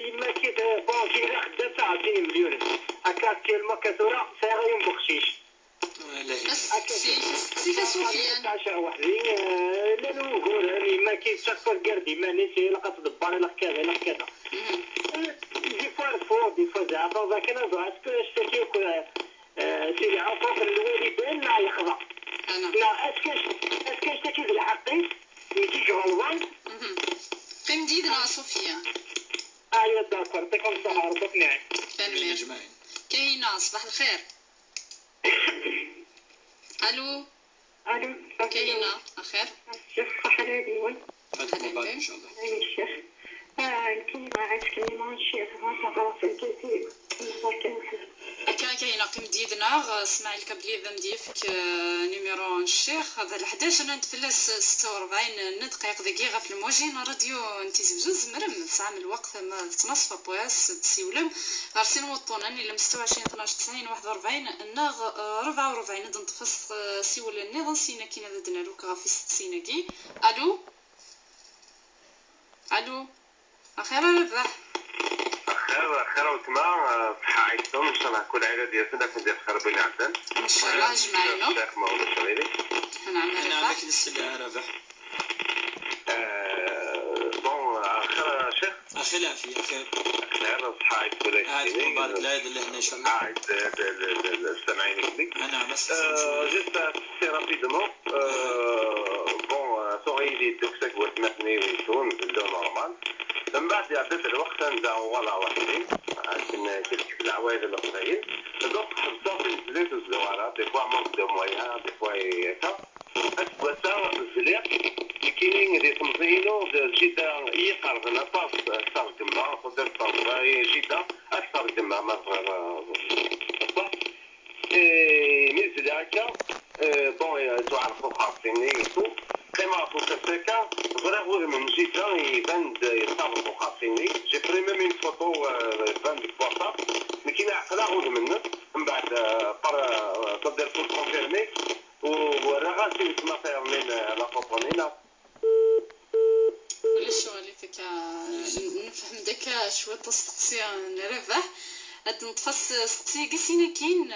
يما كيف بون كي لا خدام تاع 20 مليون هكا كلمه كثره صايغه يوم بخشيش سيفا سفيان تاع شهر وحدين لا نقول يما كيف شاف الكردي ما نسي لا تدبر لا كذا لا كذا دي فوا دي فوا زعما ذاك انا زعما اشتكيك سيدي عفوا الوالدين ما يخضع لا اسكو اشتكي بالحقي ميتيجي غلطان قيم ديدنا سفيان ايوا داكور تكون صحه ربك نعم تنمير كاينه صباح الخير الو كاينه اخير الشيخ صح عليك عاد مبارك ان شاء الله الشيخ الكلمة عايز كلمة الشيخ ما خلاص الكثير كاين مديدنا اسماعيل كبليذا مديفك نيميرو الشيخ هذا 11 انا نتفلس 46 دقائق دقيقه في الموجين راديو انت زوز مرم ساعه من الوقت ما تنصف بواس تسيولم غارسين وطونان الى 26 12 90 41 ناغ 44 نتفص سيول النظام سينا كاين ددنا لو كافي 60 كي الو الو اخيرا ربح خير وتما حايتهم ان شاء الله كل عائله ديالنا كندير خير بين عدن ان شاء الله جمعينا الشيخ مولانا الشغيلي انا عامك نسل ربح بون اخر شيخ اخي العافيه خير صحايت كل عاد شيء مبارك لا يدل هنا ان شاء الله عاد السامعين لك انا جست سي رابيدمون بون صغيري دوكسك وتمثني ويتون باللو نورمال من بعد عدت الوقت نزاو ولا واحدين عشان تلك العوائل الاخرين دونك حبطوا في الزليت والزوارات دي فوا مونك دو مويان دي فوا هكا اسبوسا الزليق كاينين دي تمزينو جدا يقرب نطاس اكثر كما تقدر تطلع جدا اكثر كما ما صح ميزل هكا بون تعرفوا خاصيني وتو كما فوتسكا غير من جيتا يبان يصابوا خاصيني جي بري ميم اون فوتو يبان بالواتساب مي كاين عقله غير منه من بعد تقدر تكون كونفيرمي وراه ما فيرمين لا فوتونينا ولا شو اللي فيك نفهم داك شويه تستقسي نربح هاد نتفص سقسي قسينا كاين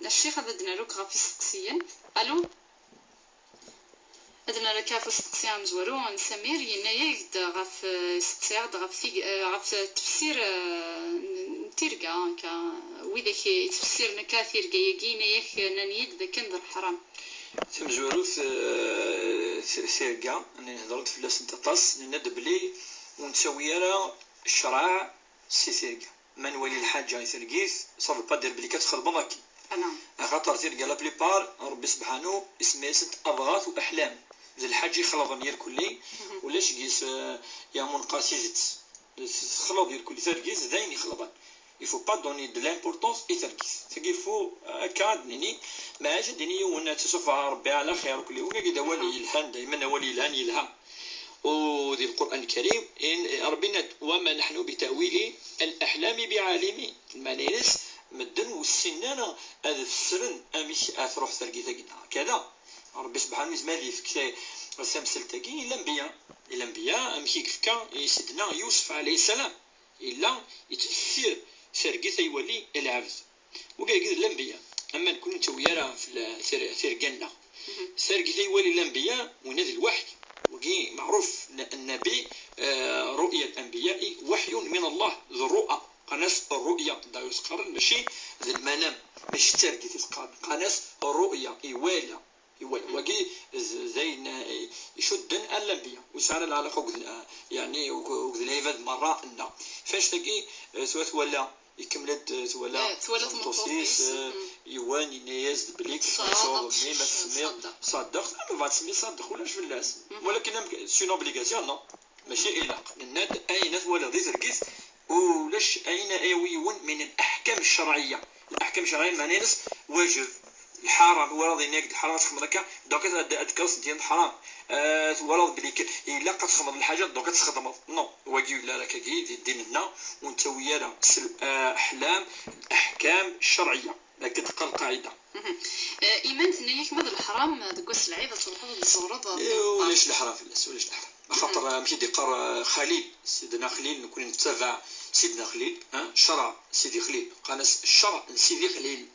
الشيخ بدنا له كافي سقسيا الو أدنى لك في استقسام مزورون سمير ينايا غاف استقسام غاف تفسير تيرقا كا وإذا كي تفسير نكاثير جايين ياك نانيد ذا كان الحرام تمزورو ثيرقا أنا هضرت في لاس نتطاس ندب لي ونسوي راه الشرع سي ثيرقا من ولي الحاجة ثرقيث صافي بادير بلي كتخرب ماكي خاطر ثيرقا لا بليبار ربي سبحانه اسمها ست أضغاث وأحلام زي الحاج يخلط ديال كلي ولاش قيس يا منقاسيزت خلط ديال كلي ثرقيس داين يخلطان يفو با دوني دو لامبورطونس اي ثرقيس ثقيفو كادنيني ما جدني ونا تشوف ربي على خير كلي وكا كدا ولي الهان دائما ولي الهان يلها ودي القران الكريم ان ربنا وما نحن بتاويل الاحلام بعالمين المانيس مدن والسنانه هذا السرن امشي اثروح ثرقيثا كذا ربي سبحانه يزمالي في سلسلتكي الانبياء امشي كفكا سيدنا يوسف عليه السلام الا يتفسير سرقيثا يولي العبد وقال كذا الانبياء اما نكون نتويا في ثرقنا سرقيثا يولي الانبياء ونادي الوحي وقي معروف النبي رؤيا الانبياء وحي من الله ذو الرؤى قناص الرؤيا دا يسقر ماشي ذي المنام ماشي ترقيث قناص الرؤيا يوالا وقي زين يشدن الانبياء وسعنا العلاقه يعني وكذا العباد مره ان فاش تلقي سوات ولا يكملت ولا توصيص يواني ناس بليك صادق ما تسمي صادق ما تسمي صادق ولاش في الناس ولكن سي اوبليغاسيون نو ماشي الا الناد اي ناس ولا ذي تركيز ولاش اين ايويون من الاحكام الشرعيه معناها ناس واجب الحرام ورا ذي ناقد الحرام تخمر هكا دوك تكرس ديال الحرام ورا بليك الا كتخمر الحاجه دوك تخدم نو واجي لا لك كي ديننا وانت ويانا احلام الاحكام الشرعيه لكن تلقى القاعده ايمان ثنياك ماذا الحرام دكوس العيبه تروحوا للزورط ولاش الحرام فلاس ولاش الحرام خاطر مشي ديقار خليل سيدنا خليل نكون نتبع سيدنا خليل شرع سيدي خليل قناص الشرع سيدي خليل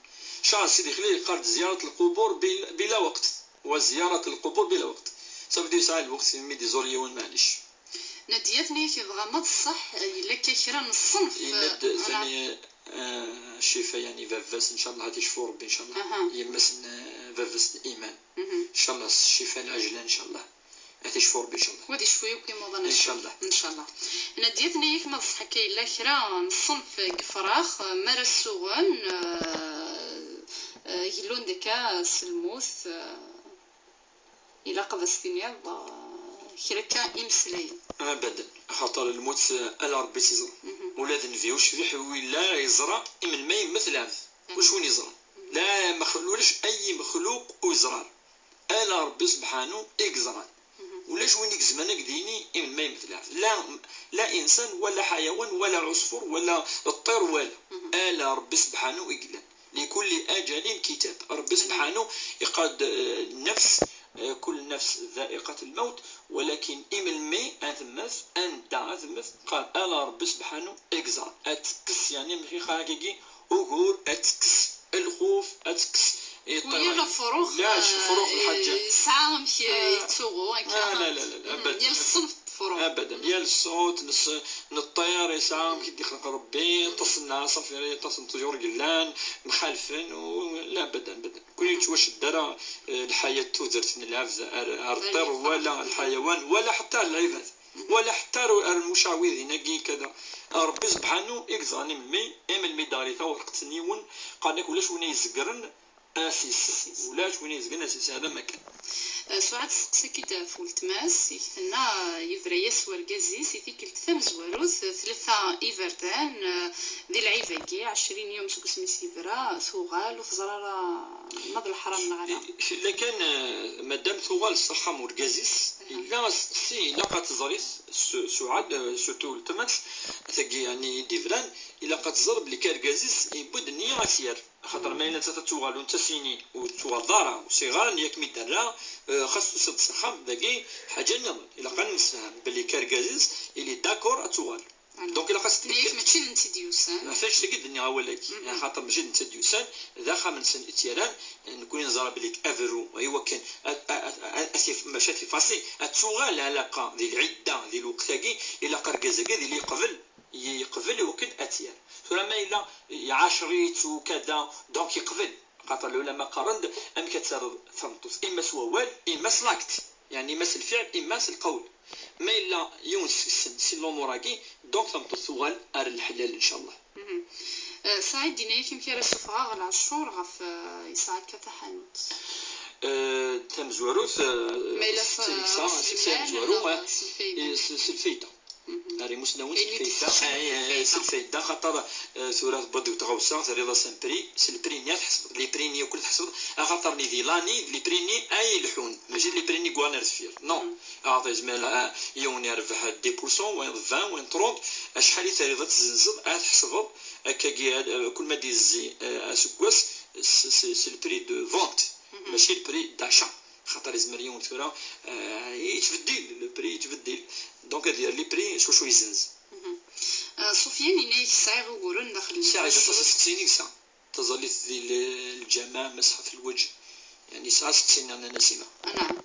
شرع سيدي خليل قال زيارة القبور بلا وقت وزيارة القبور بلا وقت صافي يسعى الوقت ميدي زوريون معليش نديتني كي غامض صح الا كيكرا من الصنف يند ثاني الشفاء يعني فافاس ان شاء الله غادي يشفو ربي ان شاء الله يمسن فافاس الايمان ان شاء الله الشفاء العاجله ان شاء الله غتشفو ربي ان شاء الله ودي شويه كيما ظن ان شاء الله ان شاء الله نديتني كما بصح كاين لا كرا من الصنف كفراخ مرسوغن يلون ديكا سلموث الى قبستيني كركا يمسلي ابدا خاطر الموت على ربي تيزرع ولاد نفيوش في حوي لا يزرع من ما يمثل عبد واش وين يزرع لا مخلوش اي مخلوق ويزرع الا ربي سبحانه يقزران ولاش وين يكزمنا كديني من ما يمثلها لا انسان ولا حيوان ولا عصفور ولا الطير ولا الا ربي سبحانه يقلن لكل اجل كتاب ربي سبحانه يقاد النفس كل نفس ذائقة الموت ولكن المي أثمث أنت أثمث قال ألا ربي سبحانه إكزار أتكس يعني ماشي خاكيكي أقول أتكس الخوف أتكس ويلا فروخ لا فروخ الحاجة يسعى مشي يتسوقو لا أبدا يا الصنف فروخ أبدا يا الصوت نطير يسعى كي يخلق ربي تصل صافي تصل تجور قلان مخالفين لا أبدا كل واش دار الحياة توزرت من العفز الطير ولا الحيوان ولا حتى العباد ولا حتى المشعوذين كذا ربي سبحانه يقزاني من المي داري ثور قتنيون قال لك ولاش وين يزقرن اسيس ولاش وين يزقرن اسيس هذا ما كان سعاد سقسي دافو التماس يثنى يفريس ورقازيس يثيك التثم زواروث ثلاثة إيفردان دي العيفاكي 20 يوم سوق سميس يفرا ثوغال وفزرارة نض الحرام نغالا لكن مادام ثوغال الصحة مرقازيس إلا سي لقات زريس سعاد سوتو التماس ثقي يعني ديفران إلا قد زرب لكارقازيس يبود النية أسير خاطر ما إلا تتوغال ونتا سيني وتوغال دارا وصغار ياك ميدارا خاصو سد الصحام داكي حاجه نظن الا كان نسفهم بلي كاركازيز اللي داكور اتوغال دونك الا خاص ليك ماشي انت ديوسان ما فاش تقد الدنيا ولكن خاطر ماشي انت ديوسان ذا خامن اتيران نكون نزرب بليك افرو ايوا كان اسيف مشاتي فاسي اتوغال علاقه ذي العده ذي الوقتاكي الا كاركازاكي اللي يقبل وكن اتيار فلما الا عشريت وكذا دونك يقبل خاطر العلماء قارند ام كتسرد ثمطس اما سوال اما سلاكت يعني اما الفعل اما القول ما الا يونس سي لوموراكي دونك ثمطس سوال ار الحلال ان شاء الله سعيد دينا كيم كيرا الصفغه على الشهور غف يساعد كتحانوت تمزوروث ميلا تمزوروث سلفيته هاري مسنون سلفيته خاطر ثورات بدو تغوصا رضا سامبري سلبريني تحسب لي بريني وكل تحسب خاطر ني ديلاني لي بريني اي لحون ماشي لي بريني كوانر فير نو اعطي زمال يوني ربح 10% وين 20 وين 30 شحال يتريض تزنزد تحسب هكا كل ما ديزي اسكواس سي البري دو فونت ماشي البري داشا خاطر زمريون ثورا يتبدل البري يتبدل دونك ديال لي بري شو يزنز سفيان ينايك ساعي غورن داخل ساعي تصل ساعه تظل ديال الجماعه مسحه في الوجه يعني ساعه 60 انا نسيمه نعم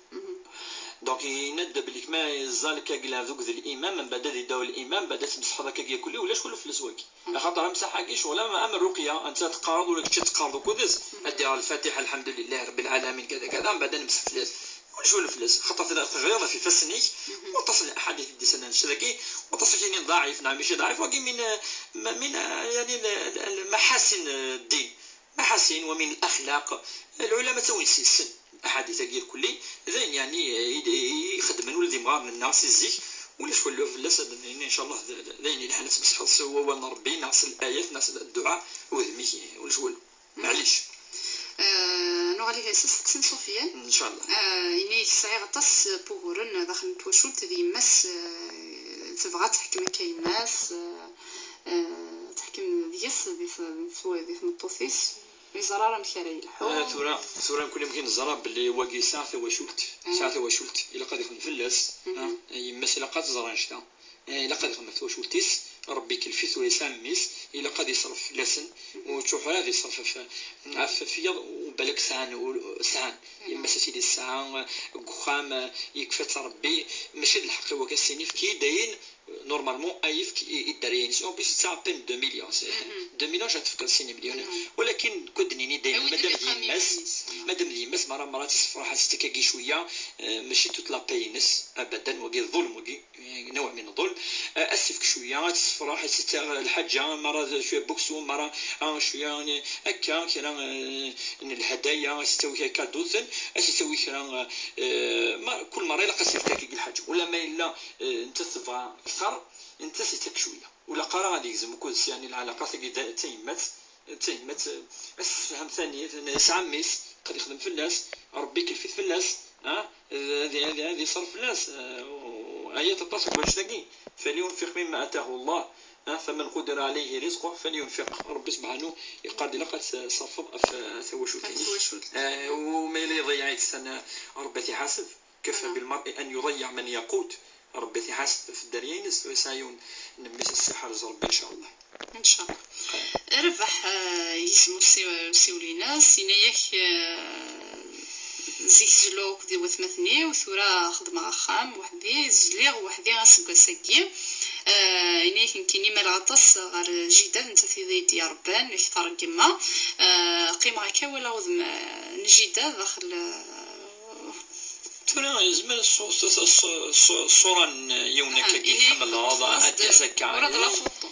دونك يند بليك ما زالك كاع ذوك ذي الامام من بعد يداو الامام بعد تمسح هذاك كاع كله ولا شكون في السواق خاطر مسح كاع ولا ما امر رقيه انت تقارض ولا تقارض كودز ادي الفاتحه الحمد لله رب العالمين كذا كذا من بعد نمسح فلاس وشو الفلاس خاطر تغير في فسني وتصل الاحاديث دي سنه الشركي وتصل يعني ضعيف نعم ماشي ضعيف ولكن من يعني المحاسن الدين محاسن ومن الاخلاق العلماء توين السن احاديث غير كلي زين يعني يخدم ولدي مغار من الناس الزيك ولا شويه في اللسد ان شاء الله لين الحنات مسح السوا ونربي ناس الايات ناس الدعاء وذمي ولا شويه معليش نوغالي سن صوفيان ان شاء الله اني ساعي غطاس بوغورن داخل توشوت ذي مس تبغى تحكم كايناس تحكم ديس ذي مطوفيس زرارة مشاري الحوم ثورة كل يمكن الزراب باللي واقي ساعة وشلت إلا قد يخدم فلاس يمس إلا قد زران شتا إلا قد يخدم وشلتيس ربي كلفيث ويساميس إلا قد يصرف لسن وتشوف هذا يصرف في وبالك ساعان يمس سيدي الساعة قخام يكفت ربي ماشي الحق هو كالسيني في كي داين نورمالمون ايف كي يدارين سي اون بيس تاع بين 2 مليون 2 مليون جاتفكر سي مليون ولكن كدنيني دايما مادام يمس مرات الصفراحه ستكاكي شويه ماشي توت لا بينس ابدا وكي الظلم وكي نوع من الظلم اسفك شويه الصفراحه الحاجه مره شويه بوكسو مره شويه هكا كان الهدايا تسوي كادوثن تسوي كان كل مره الا قصيرتك الحاجه ولا ما الا انت تبغى اكثر انت ستك شويه ولا قرا غادي يلزم كلشي يعني العلاقه كي تيمات تين ما تفهم ثاني ناس عميس قد يخدم في الناس ربي كيفيت في الناس هذه صرف الناس هي تتصل بالشتاقي فلينفق مما اتاه الله فمن قدر عليه رزقه فلينفق ربي سبحانه يقدر لقد صفر ثوشوت وما يضيع السنه ربي يحاسب كفى بالمرء ان يضيع من يقوت ربي يحاسب في الدريانس وسايون نمس السحر ربي ان شاء الله ان شاء الله. ربح يسمو سيولينا سيناياك زيك زلوك دي وثمثني وثورا خدمة خام وحدي زليغ وحدي غاسقا ساكي إناك كيني مال غطاس غير جيدة انت في دي ربان اختار كيما قيمة هكا ولا وذم نجيدة داخل ترى زمان الصورة يونك يحمل هذا أتسكع ورد فوطو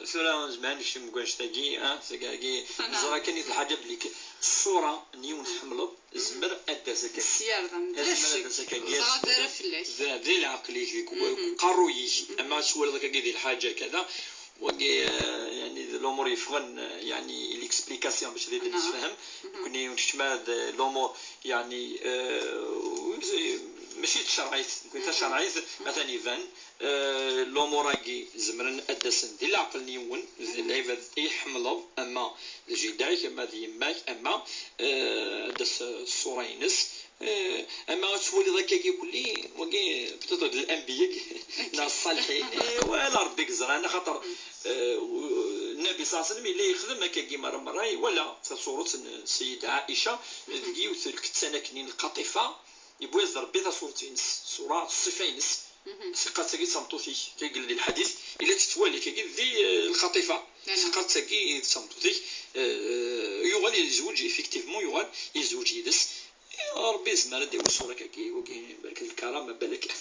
ثورة زمان شي مكانش تاقي تاقي زرا كانت الحاجة بليك الصورة نيون حملط زمر أدسك السيار ذا دار فلاش ذا العقلي قارو يجي أما شوال ذاك ديال الحاجة كذا وقي يعني الأمور يفغن يعني الإكسبليكاسيون باش تقدر تفهم كوني تشمل الأمور يعني ماشي تشرعيت كنت شرعيت مثلا يفان الأمور زمرن أدسن ديال العقل نيون العباد يحملوا أما الجداي أما ديماك أما أدس الصورينس اما تولي ذاك كيقولي وكي بتطرد الانبياء ناس الصالحين ولا ربي زرعنا خاطر النبي صلى الله عليه وسلم اللي يخدم هكا كيما مره ولا صوره السيده عائشه ديو الكتسانه كنين القطيفه يبغي ربي صورتين صوره صفينس ثقات كي صمتوتي كيقول لي الحديث الا تتوالي كيقول ذي الخطيفه ثقات كي صمتوتي يغال يزوج افيكتيفمون يغال يزوج يدس ربي زمان ديال الصوره كي وكاين بالك الكرامه بالك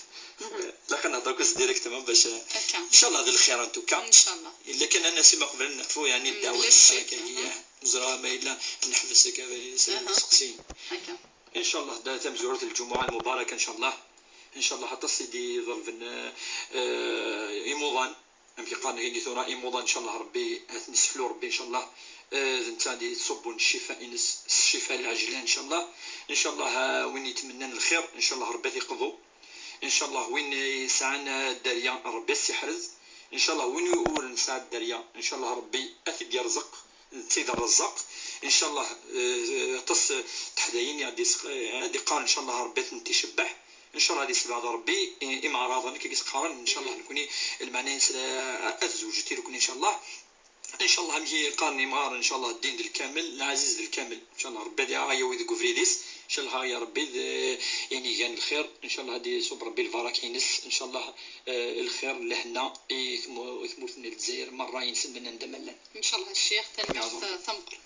لا كنهضروا ديريكتومون باش ان شاء الله هذا الخير انتوكا ان شاء الله الا كان الناس ما قبل نعرفوا يعني الدعوه الشركيه زرا ما الا نحبس سقسي ان شاء الله دا تم زياره الجمعه المباركه ان شاء الله ان شاء الله حتى سيدي ظرفنا ايموضان في قرن هيدي ثورة ايموضان ان شاء الله ربي نسحلو ربي ان شاء الله ثاني تصبون الشفاء العاجلة ان شاء الله وين يتمنى الخير ان شاء الله ربي يقضوا ان شاء الله وين يسعنا الدريا ربي يحرز ان شاء الله وين يقول نسعى الدريا ان شاء الله ربي اثيب يرزق سيد الرزاق ان شاء الله تص تحداين هادي قال ان شاء الله ربي تنتشبح ان شاء الله هذه سبعة ربي إما راضي كي قارن ان شاء الله نكوني المعنى أزوج تيركن ان شاء الله ان شاء الله مجي قارني مار ان شاء الله الدين الكامل العزيز الكامل ان شاء الله ربي دي غايا ويد كوفريديس ان شاء الله يا ربي يعني كان الخير ان شاء الله هذه صوب ربي الفراكينس ان شاء الله الخير اللي حنا يثمرنا الجزائر مره ينسى لنا ندمنا ان شاء الله الشيخ ثاني ثمقرت